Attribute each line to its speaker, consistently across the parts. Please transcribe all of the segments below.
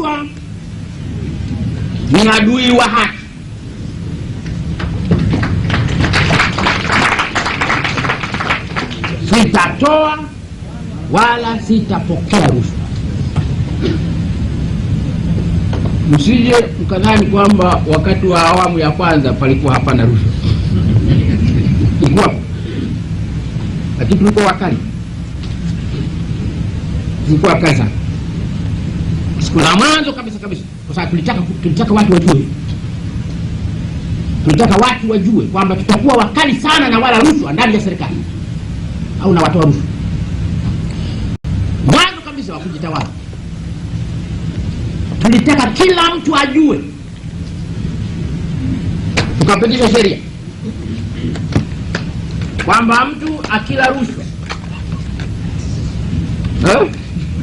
Speaker 1: rushwa ni adui wa haki. Sitatoa wala sitapokea rushwa. Msije mkadhani kwamba wakati wa awamu ya kwanza palikuwa hapana rushwa. Ilikuwa, lakini tulikuwa wakali. Tulikuwa kaza. Siku za mwanzo kabisa kwa sababu tulitaka watu wajue. Tulitaka watu wajue kwamba tutakuwa wakali sana na wala rushwa ndani ya serikali au na watu wa rushwa. Mwanzo kabisa wa kujitawala tulitaka kila mtu ajue. Tukapitisha sheria kwamba mtu akila rushwa,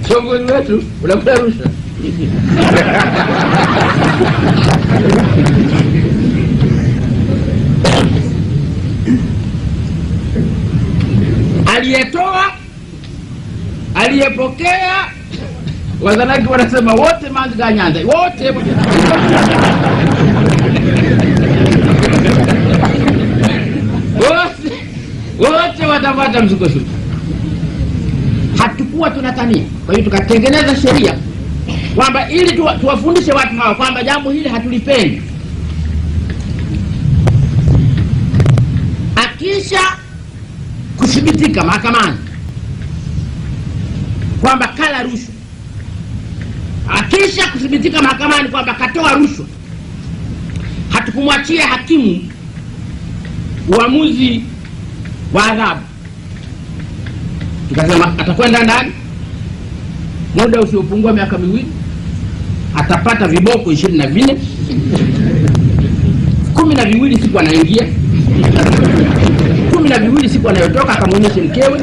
Speaker 1: kiongozi wetu unakula rushwa, aliyetoa, aliyepokea, wazanaki wanasema wote manziga Nyanza, wote wote watapata msukosuko. Hatukuwa tunatania. Kwa hiyo tukatengeneza sheria kwamba ili tuwafundishe watu hawa kwamba jambo hili hatulipendi. Akisha kuthibitika mahakamani kwamba kala rushwa, akisha kuthibitika mahakamani kwamba katoa rushwa, hatukumwachia hakimu uamuzi wa adhabu. Tukasema atakwenda ndani muda usiopungua miaka 2, atapata viboko 24, 12 siku anaingia, 12 siku anayotoka, akamwonyeshe mkewe.